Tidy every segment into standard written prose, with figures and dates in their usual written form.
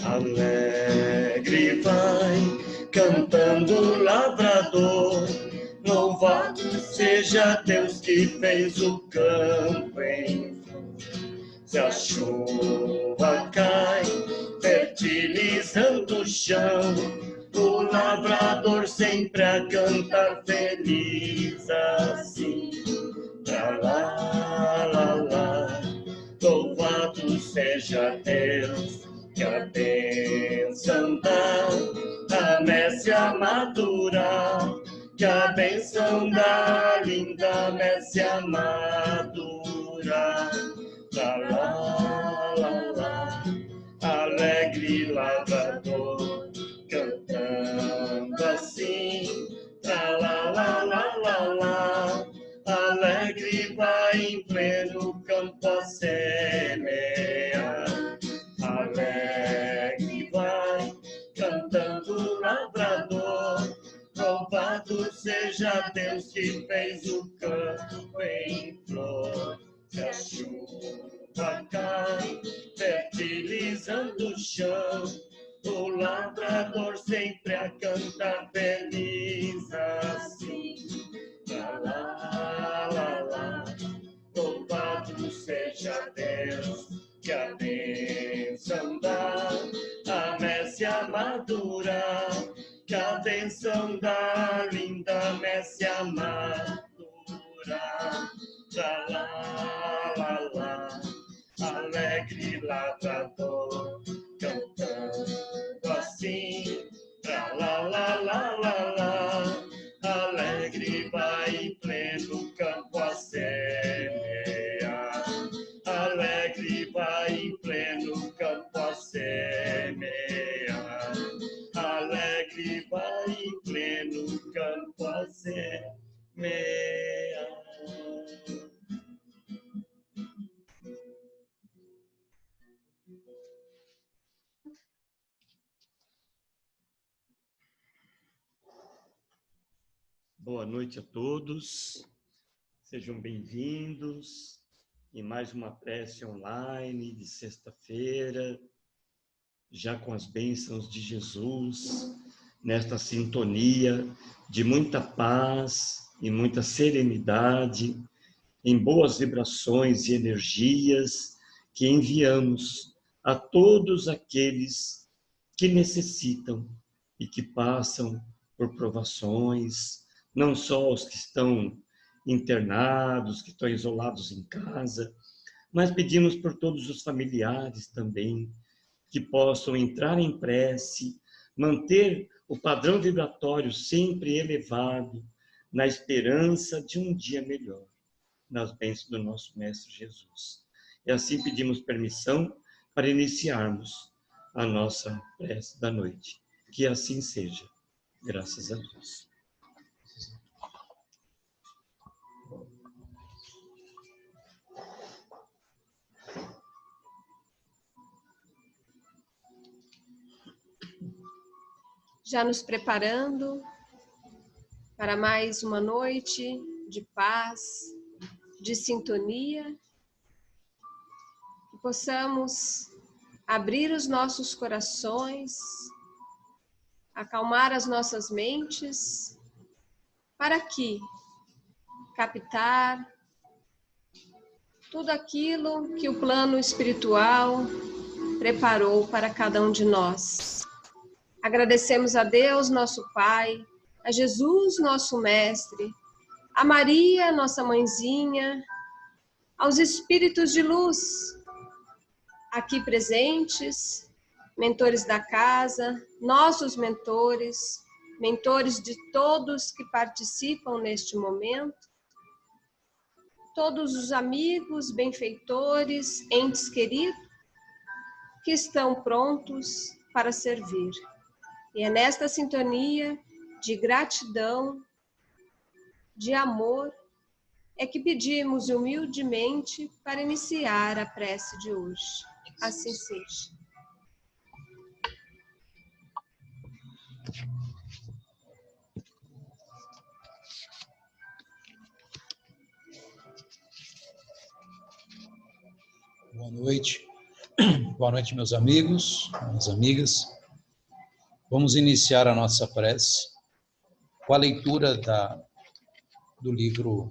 Alegre vai cantando o lavrador, louvado seja Deus que fez o campo em flor. Se a chuva cai, fertilizando o chão, o lavrador sempre a cantar feliz assim. Lá, lá, lá, lá. Louvado seja Deus, que a bênção dá, a messe madura, que a bênção da linda messe madura. Lá, lá, lá, lá, alegre lavrador, cantando assim. Lá, lá, lá, lá, lá, lá, alegre vai em pleno campo a semear. Alegre vai cantando o lavrador, louvado seja Deus que fez o campo em flor. Se a chuva cai, fertilizando o chão, o lavrador sempre a cantar feliz assim. Lá, lá, lá, lá, louvado seja Deus, que a bênção dá, a messe madura, que a bênção da linda messe madura. Lá, lá, lá, lá, alegre lavrador, cantando assim. Lá, lá, lá, lá, lá, lá, alegre vai em pleno campo a semear. Alegre vai em pleno campo a semear. Alegre vai em pleno campo a semear. Boa noite a todos, sejam bem-vindos em mais uma prece online de sexta-feira, já com as bênçãos de Jesus, nesta sintonia de muita paz e muita serenidade, em boas vibrações e energias que enviamos a todos aqueles que necessitam e que passam por provações, não só os que estão internados, que estão isolados em casa, mas pedimos por todos os familiares também, que possam entrar em prece, manter o padrão vibratório sempre elevado, na esperança de um dia melhor, nas bênçãos do nosso Mestre Jesus. E assim pedimos permissão para iniciarmos a nossa prece da noite. Que assim seja, graças a Deus. Já nos preparando para mais uma noite de paz, de sintonia, que possamos abrir os nossos corações, acalmar as nossas mentes, para que captar tudo aquilo que o plano espiritual preparou para cada um de nós. Agradecemos a Deus, nosso Pai, a Jesus, nosso Mestre, a Maria, nossa mãezinha, aos espíritos de luz aqui presentes, mentores da casa, nossos mentores, mentores de todos que participam neste momento, todos os amigos, benfeitores, entes queridos que estão prontos para servir. E é nesta sintonia de gratidão, de amor, é que pedimos humildemente para iniciar a prece de hoje. Assim seja. Boa noite. Boa noite, meus amigos, minhas amigas. Vamos iniciar a nossa prece com a leitura do livro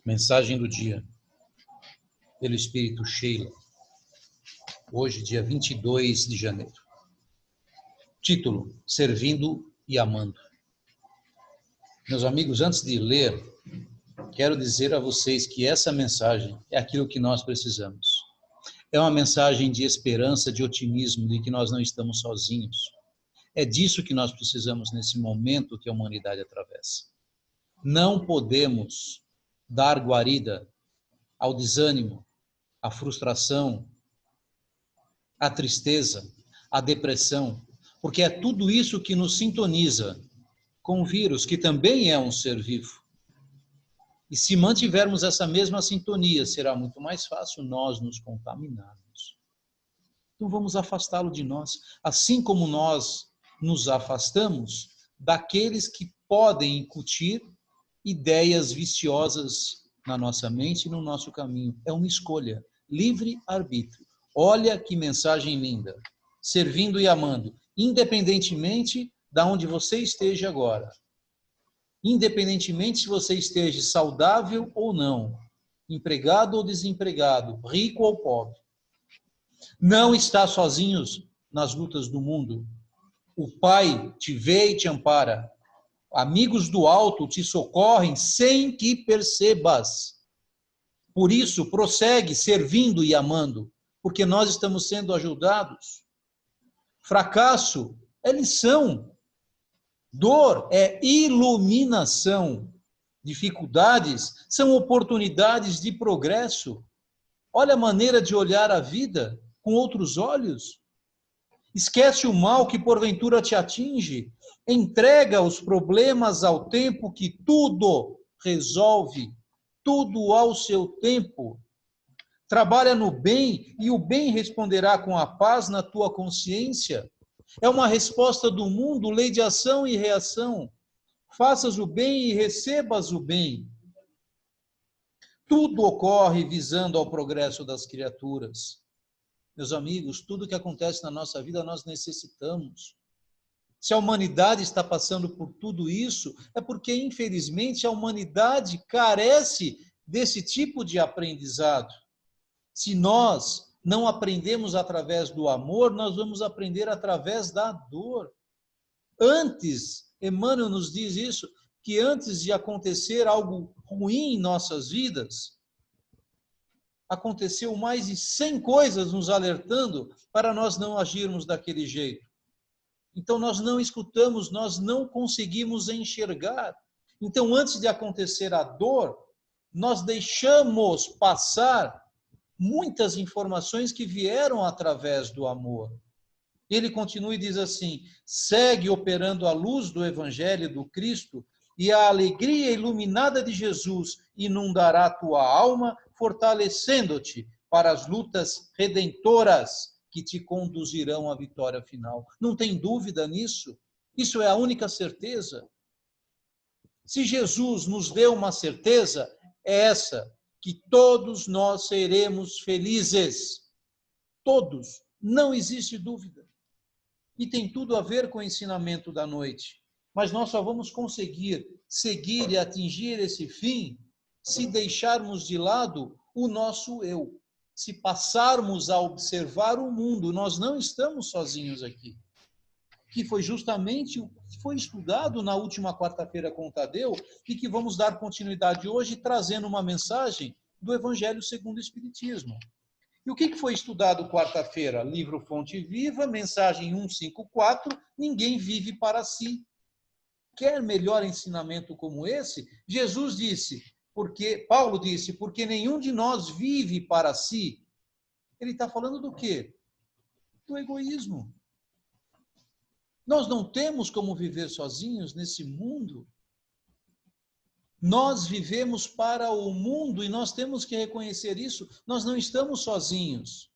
Mensagem do Dia, pelo Espírito Sheila, hoje, dia 22 de janeiro. Título: Servindo e Amando. Meus amigos, antes de ler, quero dizer a vocês que essa mensagem é aquilo que nós precisamos. É uma mensagem de esperança, de otimismo, de que nós não estamos sozinhos. É disso que nós precisamos nesse momento que a humanidade atravessa. Não podemos dar guarida ao desânimo, à frustração, à tristeza, à depressão, porque é tudo isso que nos sintoniza com o vírus, que também é um ser vivo. E se mantivermos essa mesma sintonia, será muito mais fácil nós nos contaminarmos. Então vamos afastá-lo de nós, assim como nós nos afastamos daqueles que podem incutir ideias viciosas na nossa mente e no nosso caminho. É uma escolha, livre-arbítrio. Olha que mensagem linda. Servindo e amando, independentemente de onde você esteja agora. Independentemente se você esteja saudável ou não, empregado ou desempregado, rico ou pobre. Não está sozinhos nas lutas do mundo. O Pai te vê e te ampara. Amigos do alto te socorrem sem que percebas. Por isso, prossegue servindo e amando, porque nós estamos sendo ajudados. Fracasso é lição. Dor é iluminação. Dificuldades são oportunidades de progresso. Olha a maneira de olhar a vida com outros olhos. Esquece o mal que porventura te atinge. Entrega os problemas ao tempo que tudo resolve. Tudo ao seu tempo. Trabalha no bem e o bem responderá com a paz na tua consciência. É uma resposta do mundo, lei de ação e reação. Faças o bem e recebas o bem. Tudo ocorre visando ao progresso das criaturas. Meus amigos, tudo que acontece na nossa vida nós necessitamos. Se a humanidade está passando por tudo isso, é porque, infelizmente, a humanidade carece desse tipo de aprendizado. Se nós não aprendemos através do amor, nós vamos aprender através da dor. Antes, Emmanuel nos diz isso, que antes de acontecer algo ruim em nossas vidas, aconteceu mais de 100 coisas nos alertando para nós não agirmos daquele jeito. Então, nós não escutamos, nós não conseguimos enxergar. Então, antes de acontecer a dor, nós deixamos passar muitas informações que vieram através do amor. Ele continua e diz assim: segue operando a luz do Evangelho do Cristo e a alegria iluminada de Jesus inundará a tua alma, fortalecendo-te para as lutas redentoras que te conduzirão à vitória final. Não tem dúvida nisso? Isso é a única certeza. Se Jesus nos deu uma certeza, é essa, que todos nós seremos felizes. Todos. Não existe dúvida. E tem tudo a ver com o ensinamento da noite. Mas nós só vamos conseguir seguir e atingir esse fim se deixarmos de lado o nosso eu. Se passarmos a observar o mundo, nós não estamos sozinhos aqui. Que foi justamente o que foi estudado na última quarta-feira com o Tadeu e que vamos dar continuidade hoje trazendo uma mensagem do Evangelho segundo o Espiritismo. E o que foi estudado quarta-feira? Livro Fonte Viva, mensagem 154, ninguém vive para si. Quer melhor ensinamento como esse? Jesus disse, Paulo disse, porque nenhum de nós vive para si. Ele está falando do quê? Do egoísmo. Nós não temos como viver sozinhos nesse mundo. Nós vivemos para o mundo e nós temos que reconhecer isso. Nós não estamos sozinhos.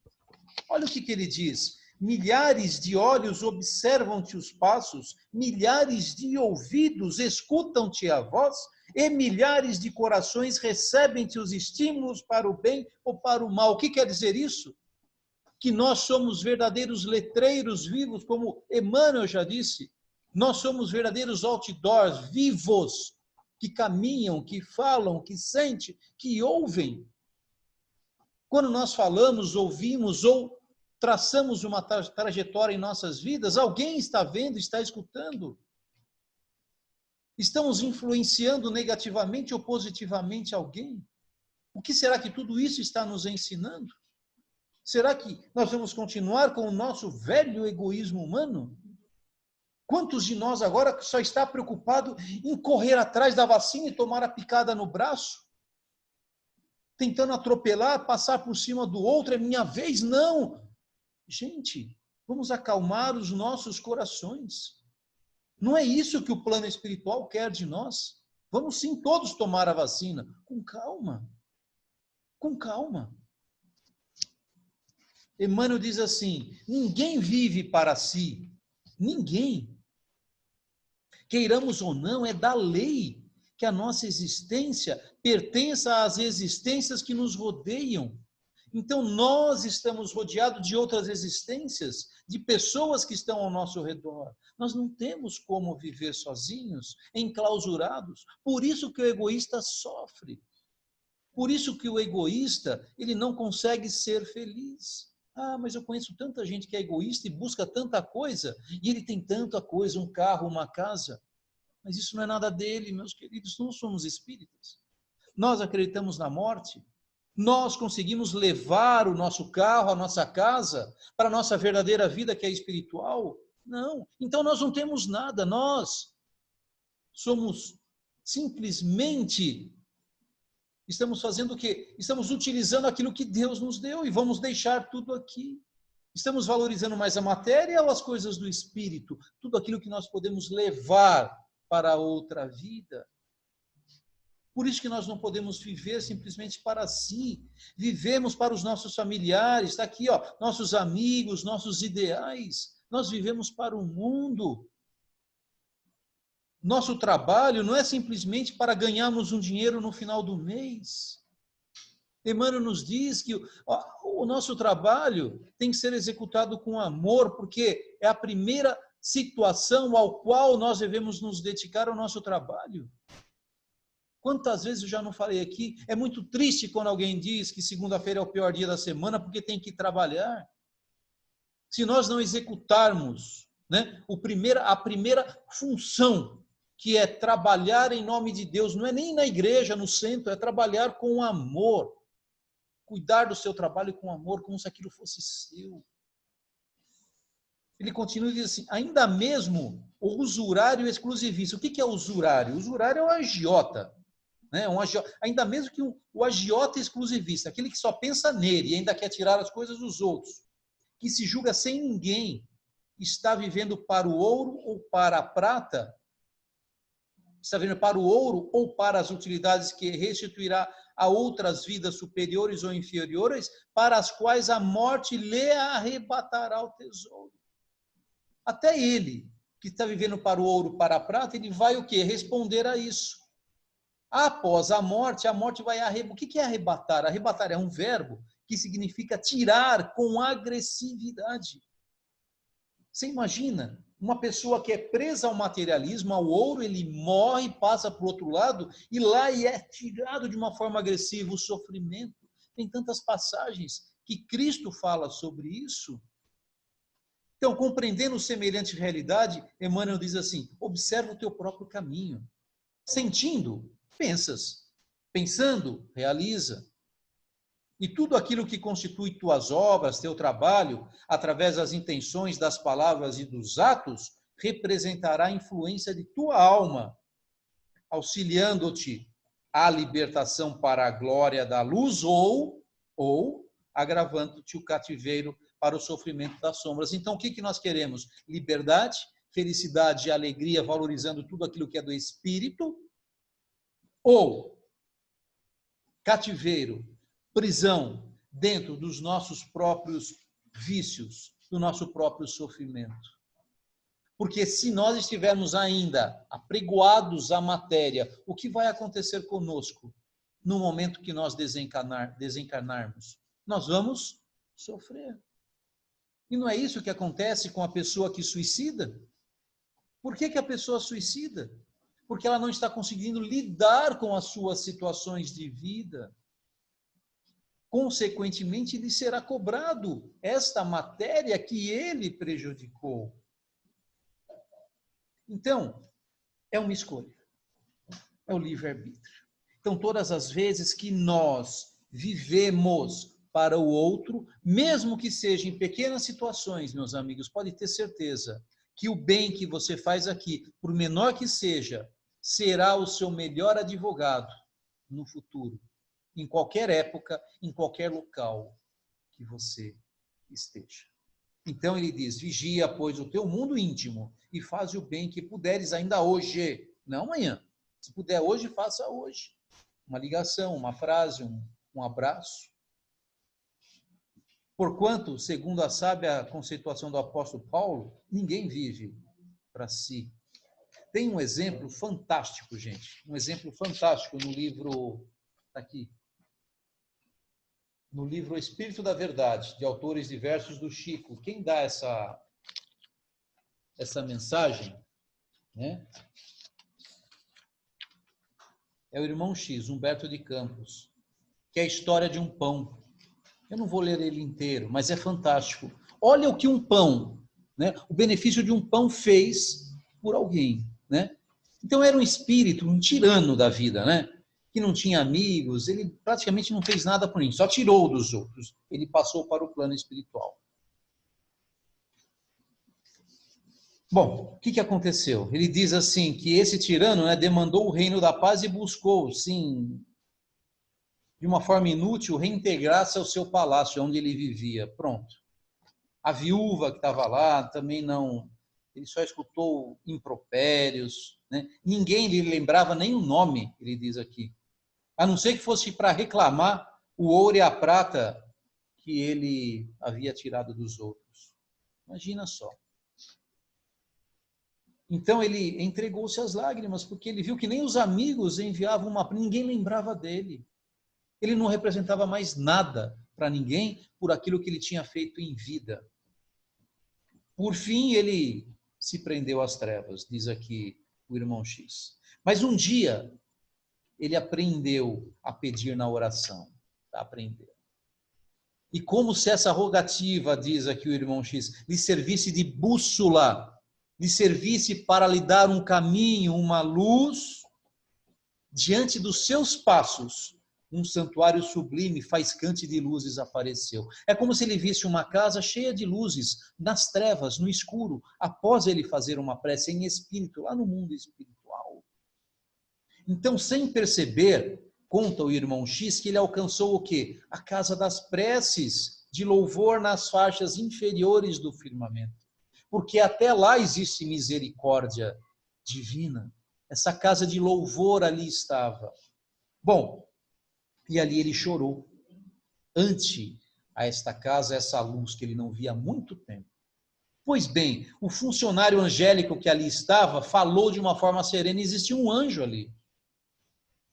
Olha o que ele diz. milhares de olhos observam-te os passos, milhares de ouvidos escutam-te a voz, e milhares de corações recebem-te os estímulos para o bem ou para o mal. O que quer dizer isso? Que nós somos verdadeiros letreiros vivos, como Emmanuel já disse. Nós somos verdadeiros outdoors vivos, que caminham, que falam, que sentem, que ouvem. Quando nós falamos, ouvimos ou traçamos uma trajetória em nossas vidas, alguém está vendo, está escutando. Estamos influenciando negativamente ou positivamente alguém? O que será que tudo isso está nos ensinando? Será que nós vamos continuar com o nosso velho egoísmo humano? Quantos de nós agora só está preocupado em correr atrás da vacina e tomar a picada no braço? Tentando atropelar, passar por cima do outro, é minha vez? Não! Gente, vamos acalmar os nossos corações. Não é isso que o plano espiritual quer de nós. Vamos sim todos tomar a vacina, com calma. Com calma. Emmanuel diz assim, ninguém vive para si. Ninguém. Queiramos ou não, é da lei que a nossa existência pertença às existências que nos rodeiam. Então, nós estamos rodeados de outras existências, de pessoas que estão ao nosso redor. Nós não temos como viver sozinhos, enclausurados. Por isso que o egoísta sofre. Por isso que o egoísta, ele não consegue ser feliz. Ah, mas eu conheço tanta gente que é egoísta e busca tanta coisa, e ele tem tanta coisa, um carro, uma casa. Mas isso não é nada dele, meus queridos, não somos espíritas. Nós acreditamos na morte. Nós conseguimos levar o nosso carro, a nossa casa, para a nossa verdadeira vida, que é espiritual? Não. Então nós não temos nada, nós somos simplesmente, estamos fazendo o quê? Estamos utilizando aquilo que Deus nos deu e vamos deixar tudo aqui. Estamos valorizando mais a matéria ou as coisas do espírito? Tudo aquilo que nós podemos levar para outra vida. Por isso que nós não podemos viver simplesmente para si. Vivemos para os nossos familiares, está aqui, ó, nossos amigos, nossos ideais. Nós vivemos para o mundo. Nosso trabalho não é simplesmente para ganharmos um dinheiro no final do mês. Emmanuel nos diz que o nosso trabalho tem que ser executado com amor, porque é a primeira situação ao qual nós devemos nos dedicar ao nosso trabalho. Quantas vezes eu já não falei aqui, é muito triste quando alguém diz que segunda-feira é o pior dia da semana porque tem que trabalhar. Se nós não executarmos, né, a primeira função, que é trabalhar em nome de Deus, não é nem na igreja, no centro, é trabalhar com amor. Cuidar do seu trabalho com amor, como se aquilo fosse seu. Ele continua e diz assim, ainda mesmo o usurário exclusivista. O que é usurário? O usurário é um agiota. Né? Ainda mesmo que o agiota exclusivista, aquele que só pensa nele e ainda quer tirar as coisas dos outros, que se julga sem ninguém, está vivendo para o ouro ou para a prata, está vivendo para o ouro ou para as utilidades que restituirá a outras vidas superiores ou inferiores, para as quais a morte lhe arrebatará o tesouro. Até ele, que está vivendo para o ouro, para a prata, ele vai o quê? Responder a isso. Após a morte vai arrebatar. O que é arrebatar? Arrebatar é um verbo que significa tirar com agressividade. Você imagina uma pessoa que é presa ao materialismo, ao ouro, ele morre, passa para o outro lado e lá é tirado de uma forma agressiva o sofrimento. Tem tantas passagens que Cristo fala sobre isso. Então, compreendendo semelhante realidade, Emmanuel diz assim, observa o teu próprio caminho. Sentindo, pensas. Pensando, realiza. E tudo aquilo que constitui tuas obras, teu trabalho, através das intenções, das palavras e dos atos, representará a influência de tua alma, auxiliando-te à libertação para a glória da luz ou agravando-te o cativeiro para o sofrimento das sombras. Então, o que nós queremos? Liberdade, felicidade e alegria, valorizando tudo aquilo que é do espírito, ou cativeiro, prisão dentro dos nossos próprios vícios, do nosso próprio sofrimento. Porque se nós estivermos ainda apregoados à matéria, o que vai acontecer conosco no momento que nós desencarnarmos? Nós vamos sofrer. E não é isso que acontece com a pessoa que suicida? Por que a pessoa suicida? Porque ela não está conseguindo lidar com as suas situações de vida. Consequentemente, lhe será cobrado esta matéria que ele prejudicou. Então, é uma escolha. É o livre-arbítrio. Então, todas as vezes que nós vivemos para o outro, mesmo que seja em pequenas situações, meus amigos, pode ter certeza que o bem que você faz aqui, por menor que seja, será o seu melhor advogado no futuro, em qualquer época, em qualquer local que você esteja. Então ele diz, vigia, pois, o teu mundo íntimo e faz o bem que puderes ainda hoje, não amanhã. Se puder hoje, faça hoje. Uma ligação, uma frase, um abraço. Porquanto, segundo a sábia conceituação do apóstolo Paulo, ninguém vive para si. Tem um exemplo fantástico, gente. Um exemplo fantástico no livro, aqui, no livro Espírito da Verdade, de autores diversos do Chico. Quem dá essa mensagem, né? É o irmão X, Humberto de Campos, que é a história de um pão. Eu não vou ler ele inteiro, mas é fantástico. Olha o que um pão, né? O benefício de um pão fez por alguém, né? Então era um espírito, um tirano da vida, né? Que não tinha amigos, ele praticamente não fez nada por ninguém, só tirou dos outros. Ele passou para o plano espiritual. Bom, o que aconteceu? Ele diz assim, que esse tirano, né, demandou o reino da paz e buscou, sim, de uma forma inútil, reintegrar-se ao seu palácio, onde ele vivia. Pronto. A viúva que estava lá também não... Ele só escutou impropérios, né? Ninguém lhe lembrava nem o nome, ele diz aqui. A não ser que fosse para reclamar o ouro e a prata que ele havia tirado dos outros. Imagina só. Então ele entregou-se às lágrimas, porque ele viu que nem os amigos enviavam ninguém lembrava dele. Ele não representava mais nada para ninguém por aquilo que ele tinha feito em vida. Por fim, ele se prendeu às trevas, diz aqui o irmão X. Mas um dia, ele aprendeu a pedir na oração. Aprendeu. E como se essa rogativa, diz aqui o irmão X, lhe servisse de bússola, lhe servisse para lhe dar um caminho, uma luz, diante dos seus passos, um santuário sublime, faiscante de luzes apareceu. É como se ele visse uma casa cheia de luzes, nas trevas, no escuro, após ele fazer uma prece em espírito, lá no mundo espiritual. Então, sem perceber, conta o irmão X, que ele alcançou o quê? A casa das preces, de louvor nas faixas inferiores do firmamento. Porque até lá existe misericórdia divina. Essa casa de louvor ali estava. Bom, e ali ele chorou, ante a esta casa, essa luz que ele não via há muito tempo. Pois bem, o funcionário angélico que ali estava falou de uma forma serena, existia um anjo ali.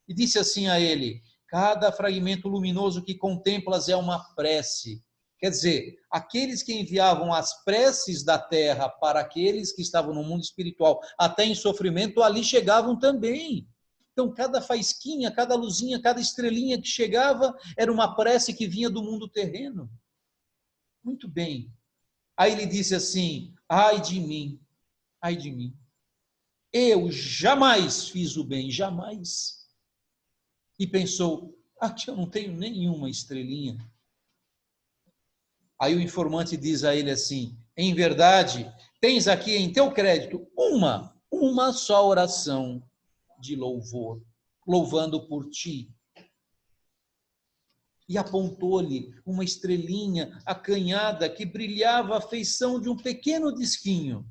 E disse assim a ele, cada fragmento luminoso que contemplas é uma prece. Quer dizer, aqueles que enviavam as preces da terra para aqueles que estavam no mundo espiritual, até em sofrimento, ali chegavam também. Então, cada faisquinha, cada luzinha, cada estrelinha que chegava era uma prece que vinha do mundo terreno. Muito bem. Aí ele disse assim, ai de mim, eu jamais fiz o bem, jamais. E pensou, aqui eu não tenho nenhuma estrelinha. Aí o informante diz a ele assim, em verdade, tens aqui em teu crédito uma só oração de louvor, louvando por ti. E apontou-lhe uma estrelinha acanhada que brilhava à feição de um pequeno disquinho.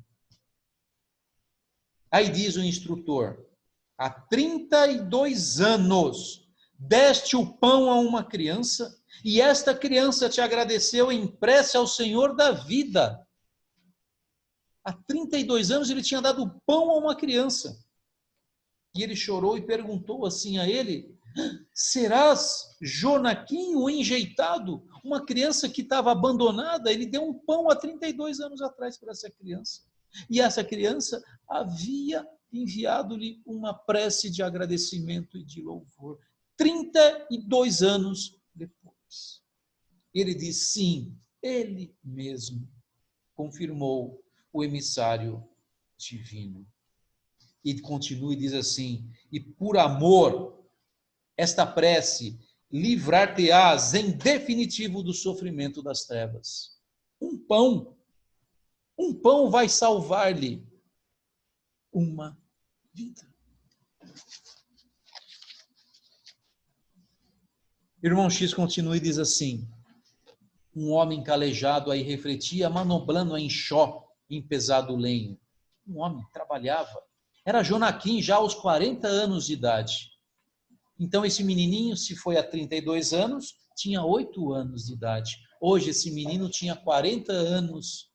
Aí diz o instrutor, há 32 anos deste o pão a uma criança E esta criança te agradeceu em prece ao Senhor da vida. Há 32 anos ele tinha dado pão a uma criança. E ele chorou e perguntou assim a ele: serás Jonaquim, o enjeitado? Uma criança que estava abandonada, ele deu um pão há 32 anos atrás para essa criança. E essa criança havia enviado-lhe uma prece de agradecimento e de louvor. 32 anos depois. Ele diz sim, ele mesmo confirmou o emissário divino. E continua e diz assim: e por amor, esta prece livrar-te-ás em definitivo do sofrimento das trevas. Um pão vai salvar-lhe uma vida. Irmão X continua e diz assim: um homem calejado aí refletia, manobrando a enxó em pesado lenho. Um homem trabalhava. Era Jonaquim já aos 40 anos de idade. Então esse menininho, se foi há 32 anos, tinha 8 anos de idade. Hoje esse menino tinha 40 anos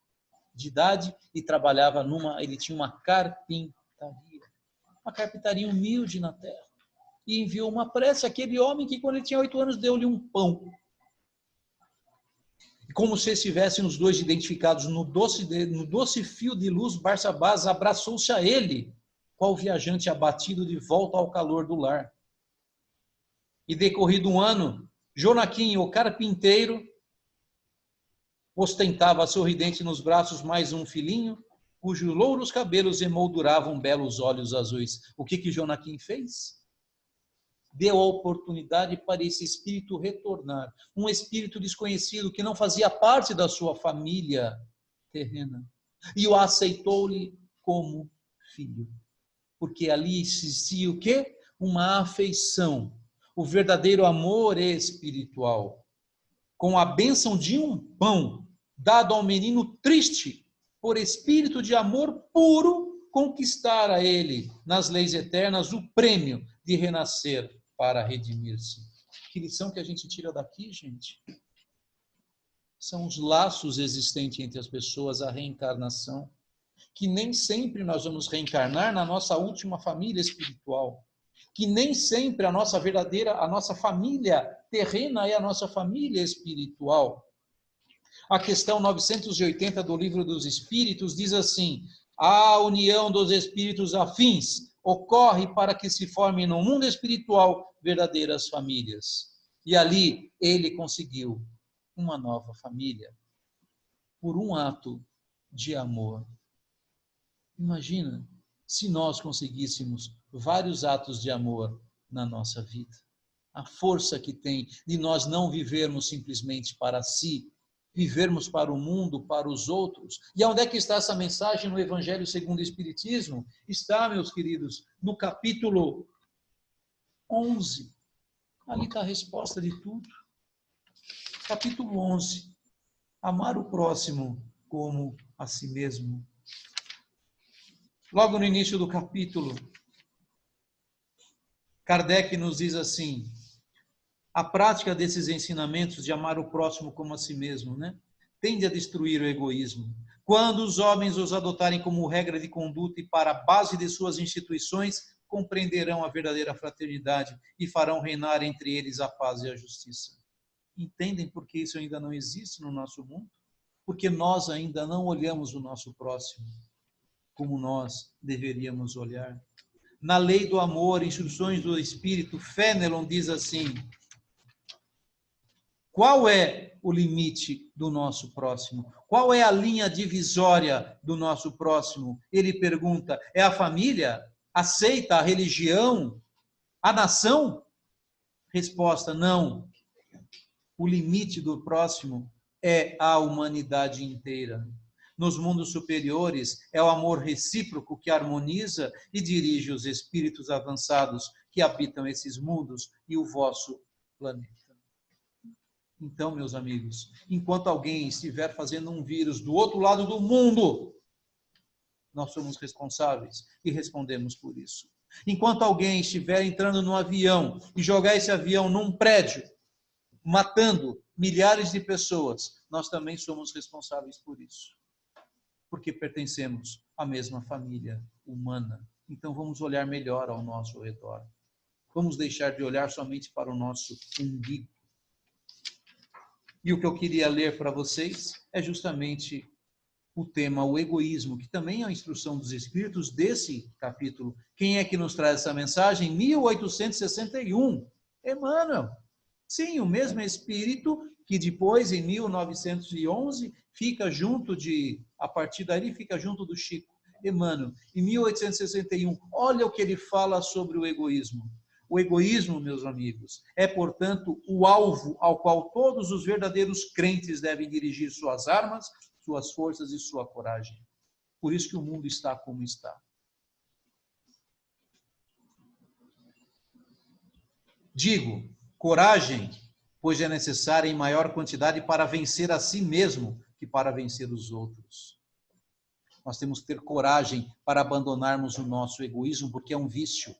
de idade e trabalhava ele tinha uma carpintaria humilde na terra. E enviou uma prece àquele homem que quando ele tinha 8 anos deu-lhe um pão. E como se estivessem os dois identificados no doce fio de luz, Barsabás abraçou-se a ele, qual viajante abatido de volta ao calor do lar. E decorrido um ano, Jonaquim, o carpinteiro, ostentava sorridente nos braços mais um filhinho, cujos louros cabelos emolduravam belos olhos azuis. O que Jonaquim fez? Deu a oportunidade para esse espírito retornar. Um espírito desconhecido que não fazia parte da sua família terrena. E o aceitou-lhe como filho. Porque ali existia o quê? Uma afeição. O verdadeiro amor espiritual. Com a bênção de um pão dado ao menino triste, por espírito de amor puro, conquistar a ele, nas leis eternas, o prêmio de renascer para redimir-se. Que lição que a gente tira daqui, gente? São os laços existentes entre as pessoas, a reencarnação, que nem sempre nós vamos reencarnar na nossa última família espiritual, que nem sempre a nossa família terrena é a nossa família espiritual. A questão 980 do Livro dos Espíritos diz assim: a união dos espíritos afins ocorre para que se formem no mundo espiritual verdadeiras famílias. E ali ele conseguiu uma nova família por um ato de amor. Imagina se nós conseguíssemos vários atos de amor na nossa vida. A força que tem de nós não vivermos simplesmente para si, vivermos para o mundo, para os outros. E onde é que está essa mensagem no Evangelho segundo o Espiritismo? Está, meus queridos, no capítulo 11. Ali está a resposta de tudo. Capítulo 11. Amar o próximo como a si mesmo. Logo no início do capítulo, Kardec nos diz assim: a prática desses ensinamentos de amar o próximo como a si mesmo, tende a destruir o egoísmo. Quando os homens os adotarem como regra de conduta e para a base de suas instituições, compreenderão a verdadeira fraternidade e farão reinar entre eles a paz e a justiça. Entendem por que isso ainda não existe no nosso mundo? Porque nós ainda não olhamos o nosso próximo como nós deveríamos olhar. Na lei do amor, instruções do Espírito, Fénelon diz assim: qual é o limite do nosso próximo? Qual é a linha divisória do nosso próximo? Ele pergunta: é a família? Aceita a religião? A nação? Resposta: não. O limite do próximo é a humanidade inteira. Nos mundos superiores, é o amor recíproco que harmoniza e dirige os espíritos avançados que habitam esses mundos e o vosso planeta. Então, meus amigos, enquanto alguém estiver fazendo um vírus do outro lado do mundo, nós somos responsáveis e respondemos por isso. Enquanto alguém estiver entrando no avião e jogar esse avião num prédio, matando milhares de pessoas, nós também somos responsáveis por isso. Porque pertencemos à mesma família humana. Então vamos olhar melhor ao nosso redor. Vamos deixar de olhar somente para o nosso umbigo. E o que eu queria ler para vocês é justamente o tema, o egoísmo, que também é a instrução dos Espíritos desse capítulo. Quem é que nos traz essa mensagem? 1861, Emmanuel. Sim, o mesmo Espírito que depois, em 1911, a partir dali, fica junto do Chico. Emmanuel, em 1861, olha o que ele fala sobre o egoísmo. O egoísmo, meus amigos, é, portanto, o alvo ao qual todos os verdadeiros crentes devem dirigir suas armas, suas forças e sua coragem. Por isso que o mundo está como está. Digo, coragem, pois é necessária em maior quantidade para vencer a si mesmo que para vencer os outros. Nós temos que ter coragem para abandonarmos o nosso egoísmo, porque é um vício.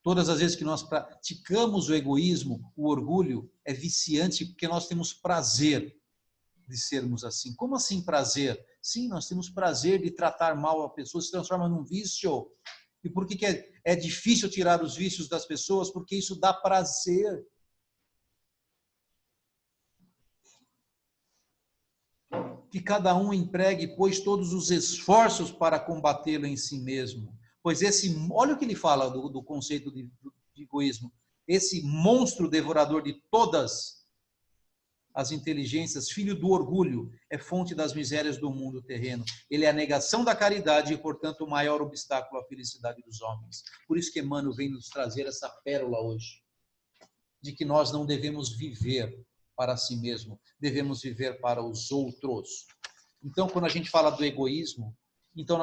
Todas as vezes que nós praticamos o egoísmo, o orgulho é viciante, porque nós temos prazer de sermos assim. Como assim prazer? Sim, nós temos prazer de tratar mal a pessoa, se transforma num vício. E por que é difícil tirar os vícios das pessoas? Porque isso dá prazer. Que cada um empregue, pois, todos os esforços para combatê-lo em si mesmo. Pois olha o que ele fala do conceito de egoísmo. Esse monstro devorador de todas as inteligências, filho do orgulho, é fonte das misérias do mundo terreno. Ele é a negação da caridade e, portanto, o maior obstáculo à felicidade dos homens. Por isso que Emmanuel vem nos trazer essa pérola hoje, de que nós não devemos viver para si mesmo, devemos viver para os outros. Então, quando a gente fala do egoísmo, então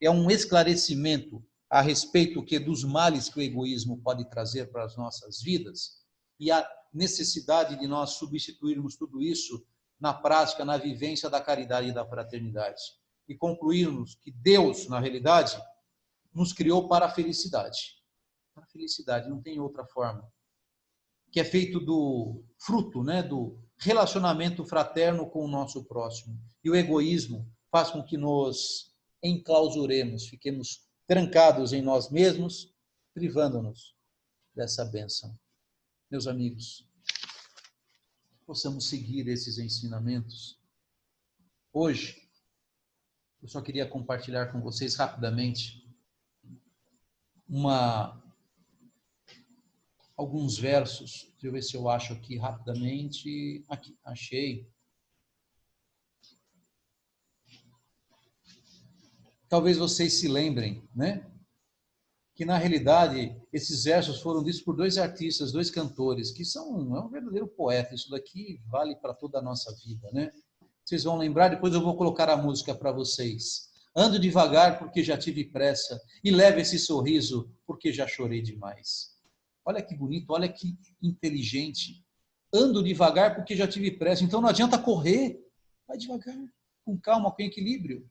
é um esclarecimento a respeito dos males que o egoísmo pode trazer para as nossas vidas e a necessidade de nós substituirmos tudo isso na prática, na vivência da caridade e da fraternidade. E concluirmos que Deus, na realidade, nos criou para a felicidade. Para a felicidade, não tem outra forma. Que é feito do fruto, do relacionamento fraterno com o nosso próximo. E o egoísmo faz com que nos enclausuremos, fiquemos trancados em nós mesmos, privando-nos dessa bênção. Meus amigos, possamos seguir esses ensinamentos. Hoje, eu só queria compartilhar com vocês rapidamente alguns versos. Deixa eu ver se eu acho aqui rapidamente. Aqui, achei. Talvez vocês se lembrem, que na realidade esses versos foram ditos por dois artistas, dois cantores, que é um verdadeiro poeta. Isso daqui vale para toda a nossa vida, Vocês vão lembrar, depois eu vou colocar a música para vocês. Ando devagar porque já tive pressa e levo esse sorriso porque já chorei demais. Olha que bonito, olha que inteligente. Ando devagar porque já tive pressa, então não adianta correr. Vai devagar, com calma, com equilíbrio.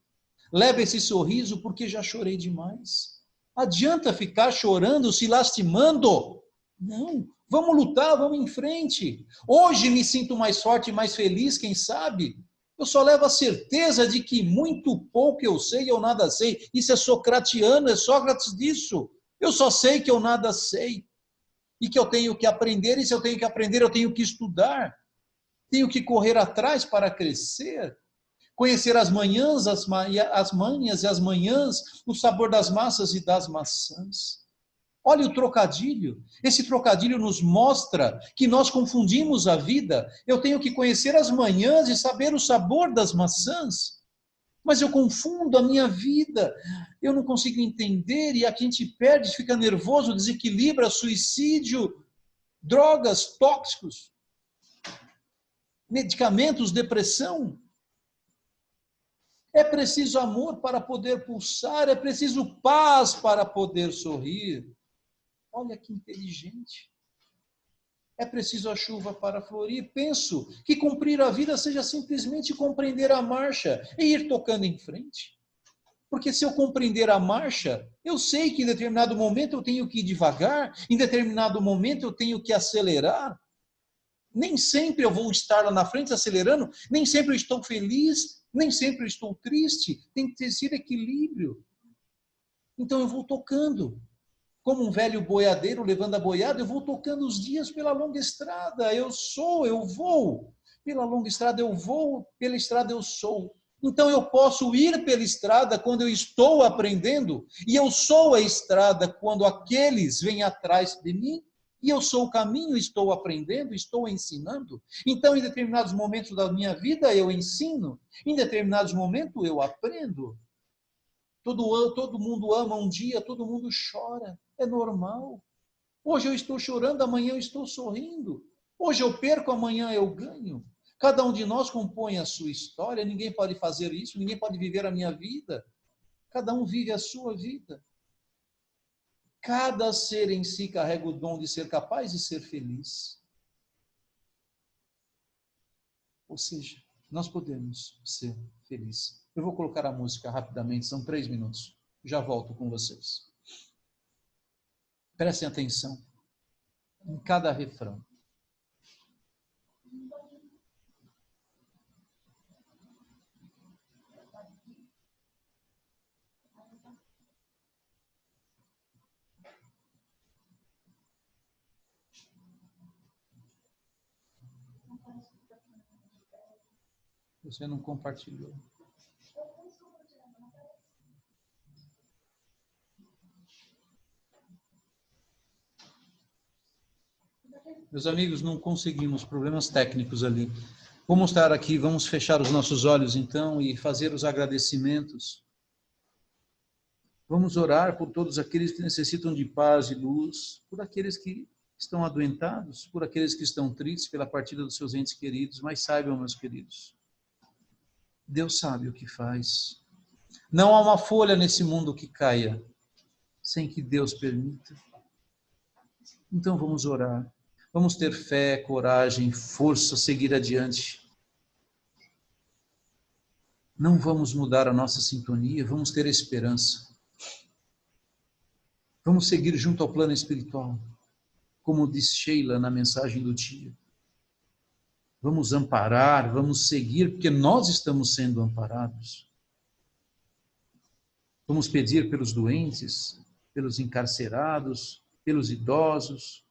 Leva esse sorriso porque já chorei demais. Adianta ficar chorando, se lastimando? Não, vamos lutar, vamos em frente. Hoje me sinto mais forte e mais feliz, quem sabe? Eu só levo a certeza de que muito pouco eu sei, eu nada sei. Isso é socratiano, é Sócrates disso. Eu só sei que eu nada sei. E que eu tenho que aprender, e se eu tenho que aprender, eu tenho que estudar. Tenho que correr atrás para crescer. Conhecer as manhãs, as manhas e as manhãs, o sabor das massas e das maçãs. Olha o trocadilho. Esse trocadilho nos mostra que nós confundimos a vida. Eu tenho que conhecer as manhãs e saber o sabor das maçãs. Mas eu confundo a minha vida. Eu não consigo entender e aqui a gente perde, fica nervoso, desequilibra, suicídio, drogas, tóxicos, medicamentos, depressão. É preciso amor para poder pulsar, é preciso paz para poder sorrir. Olha que inteligente. É preciso a chuva para florir. Penso que cumprir a vida seja simplesmente compreender a marcha e ir tocando em frente. Porque se eu compreender a marcha, eu sei que em determinado momento eu tenho que ir devagar, em determinado momento eu tenho que acelerar. Nem sempre eu vou estar lá na frente acelerando, nem sempre eu estou feliz, nem sempre eu estou triste. Tem que ter esse equilíbrio. Então eu vou tocando. Como um velho boiadeiro levando a boiada, eu vou tocando os dias pela longa estrada. Eu vou. Pela longa estrada eu vou, pela estrada eu sou. Então eu posso ir pela estrada quando eu estou aprendendo, e eu sou a estrada quando aqueles vêm atrás de mim, e eu sou o caminho, estou aprendendo, estou ensinando. Então, em determinados momentos da minha vida, eu ensino, em determinados momentos, eu aprendo. Todo mundo ama um dia, todo mundo chora, é normal. Hoje eu estou chorando, amanhã eu estou sorrindo. Hoje eu perco, amanhã eu ganho. Cada um de nós compõe a sua história, ninguém pode fazer isso, ninguém pode viver a minha vida. Cada um vive a sua vida. Cada ser em si carrega o dom de ser capaz de ser feliz. Ou seja, nós podemos ser felizes. Eu vou colocar a música rapidamente, são 3 minutos. Já volto com vocês. Prestem atenção em cada refrão. Você não compartilhou. Meus amigos, não conseguimos, problemas técnicos ali. Vou mostrar aqui, vamos fechar os nossos olhos então e fazer os agradecimentos. Vamos orar por todos aqueles que necessitam de paz e luz, por aqueles que estão adoentados, por aqueles que estão tristes pela partida dos seus entes queridos, mas saibam, meus queridos, Deus sabe o que faz. Não há uma folha nesse mundo que caia sem que Deus permita. Então vamos orar. Vamos ter fé, coragem, força, seguir adiante. Não vamos mudar a nossa sintonia, vamos ter esperança. Vamos seguir junto ao plano espiritual, como diz Sheila na mensagem do dia. Vamos amparar, vamos seguir, porque nós estamos sendo amparados. Vamos pedir pelos doentes, pelos encarcerados, pelos idosos,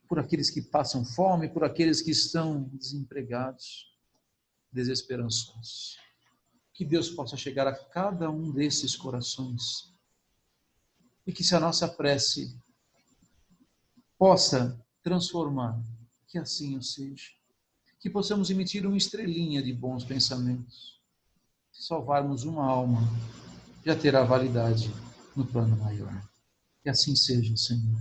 por aqueles que passam fome, por aqueles que estão desempregados, desesperançosos. Que Deus possa chegar a cada um desses corações e que se a nossa prece possa transformar, que assim o seja. Que possamos emitir uma estrelinha de bons pensamentos. Se salvarmos uma alma, já terá validade no plano maior. Que assim seja, Senhor.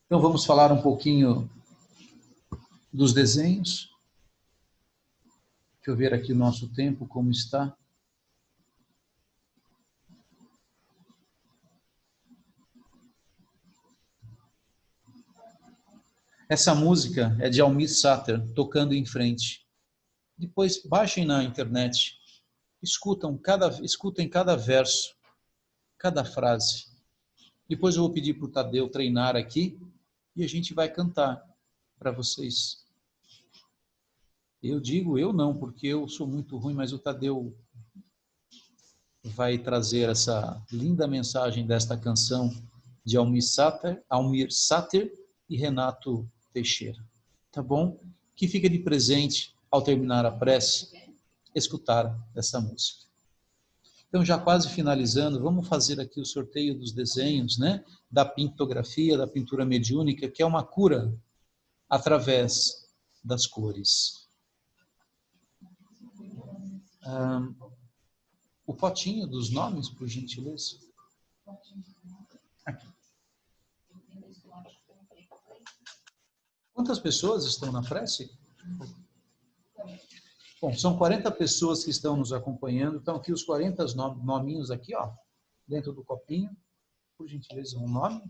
Então vamos falar um pouquinho dos desenhos. Deixa eu ver aqui o nosso tempo, como está. Essa música é de Almir Sater, Tocando em Frente. Depois baixem na internet, escutem cada verso, cada frase. Depois eu vou pedir para o Tadeu treinar aqui e a gente vai cantar para vocês. Eu digo eu não, porque eu sou muito ruim, mas o Tadeu vai trazer essa linda mensagem desta canção de Almir Sater e Renato Teixeira. Tá bom? Que fica de presente ao terminar a prece, escutar essa música. Então, já quase finalizando, vamos fazer aqui o sorteio dos desenhos, né? Da pictografia, da pintura mediúnica, que é uma cura através das cores. O potinho dos nomes, por gentileza. Aqui. Quantas pessoas estão na prece? Bom, são 40 pessoas que estão nos acompanhando. Então, aqui os 40 nominhos aqui, ó, dentro do copinho. Por gentileza, um nome.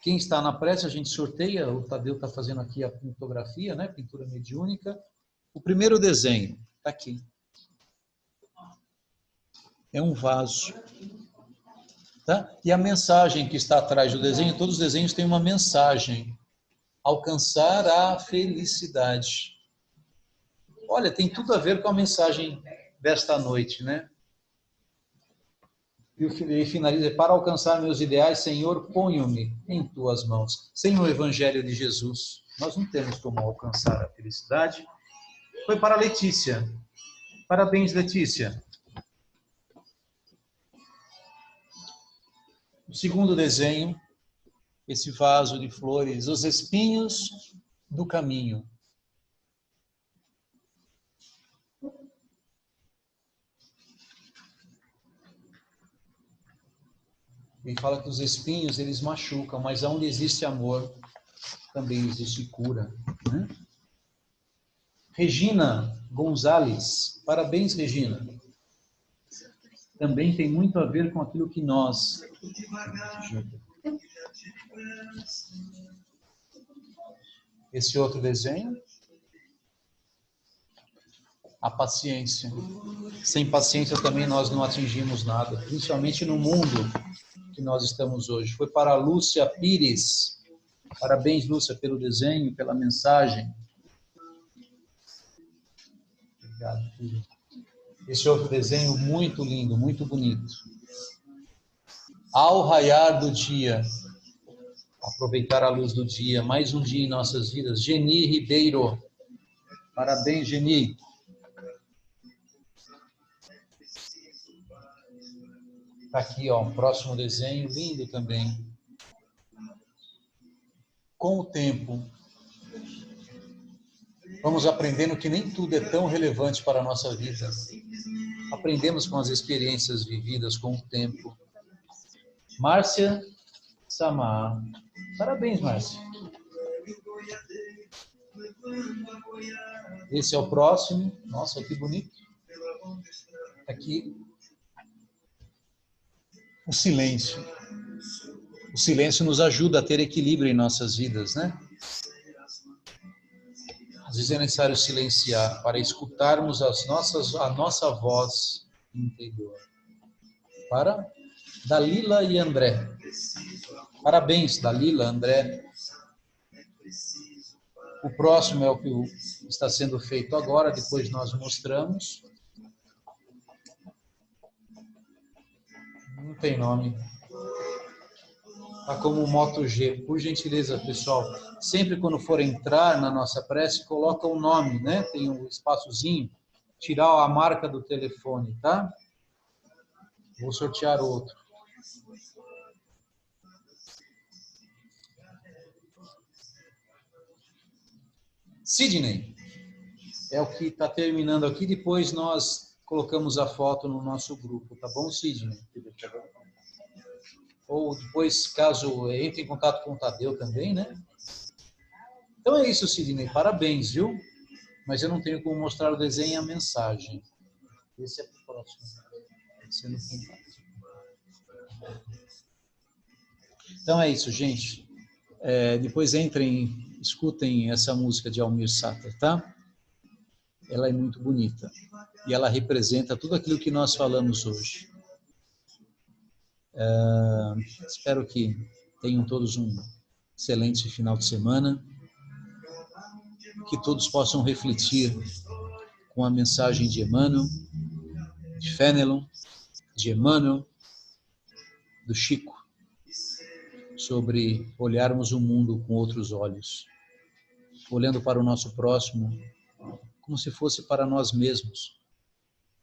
Quem está na prece, a gente sorteia. O Tadeu está fazendo aqui a pictografia, né? Pintura mediúnica. O primeiro desenho está aqui. É um vaso. Tá? E a mensagem que está atrás do desenho, todos os desenhos têm uma mensagem. Alcançar a felicidade. Olha, tem tudo a ver com a mensagem desta noite, né? E ele finaliza: para alcançar meus ideais, Senhor, ponho-me em tuas mãos. Sem o Evangelho de Jesus, nós não temos como alcançar a felicidade. Foi para a Letícia. Parabéns, Letícia. O segundo desenho, esse vaso de flores, os espinhos do caminho. Ele fala que os espinhos, eles machucam, mas onde existe amor, também existe cura, né? Regina Gonzalez. Parabéns, Regina. Também tem muito a ver com aquilo que nós... Esse outro desenho. A paciência. Sem paciência também nós não atingimos nada, principalmente no mundo que nós estamos hoje. Foi para a Lúcia Pires. Parabéns, Lúcia, pelo desenho, pela mensagem. Obrigado, filho. Esse outro desenho muito lindo, muito bonito. Ao raiar do dia, aproveitar a luz do dia, mais um dia em nossas vidas. Geni Ribeiro. Parabéns, Geni. Está aqui, ó, um próximo desenho, lindo também. Com o tempo, vamos aprendendo que nem tudo é tão relevante para a nossa vida. Aprendemos com as experiências vividas com o tempo. Márcia Samar. Parabéns, Márcia. Esse é o próximo. Nossa, que bonito. Aqui. O silêncio. O silêncio nos ajuda a ter equilíbrio em nossas vidas, né? Às vezes é necessário silenciar para escutarmos a nossa voz interior. Para Dalila e André. Parabéns, Dalila, André. O próximo é o que está sendo feito agora, depois nós mostramos. Não tem nome. Está como Moto G. Por gentileza, pessoal, sempre quando for entrar na nossa prece, coloca o nome, né? Tem um espaçozinho, tirar a marca do telefone, tá? Vou sortear outro. Sidney. É o que está terminando aqui, depois nós colocamos a foto no nosso grupo, tá bom, Sidney? Ou depois, caso entre em contato com o Tadeu também, né? Então é isso, Sidney. Parabéns, viu? Mas eu não tenho como mostrar o desenho e a mensagem. Esse é o próximo. Esse é no contato. Então é isso, gente. Depois entrem, escutem essa música de Almir Sater, tá? Ela é muito bonita. E ela representa tudo aquilo que nós falamos hoje. Espero que tenham todos um excelente final de semana, que todos possam refletir com a mensagem de Emmanuel, de Fenelon, de Emmanuel, do Chico, sobre olharmos o mundo com outros olhos, olhando para o nosso próximo como se fosse para nós mesmos,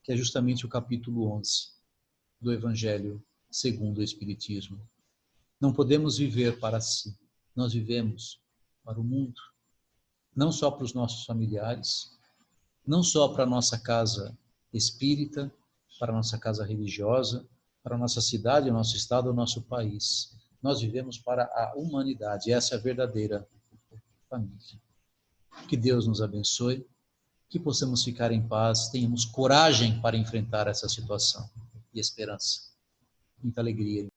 que é justamente o capítulo 11 do Evangelho segundo o Espiritismo. Não podemos viver para si, nós vivemos para o mundo, não só para os nossos familiares, não só para a nossa casa espírita, para a nossa casa religiosa, para a nossa cidade, o nosso estado, o nosso país. Nós vivemos para a humanidade, essa é a verdadeira família. Que Deus nos abençoe, que possamos ficar em paz, tenhamos coragem para enfrentar essa situação e esperança. Muita alegria.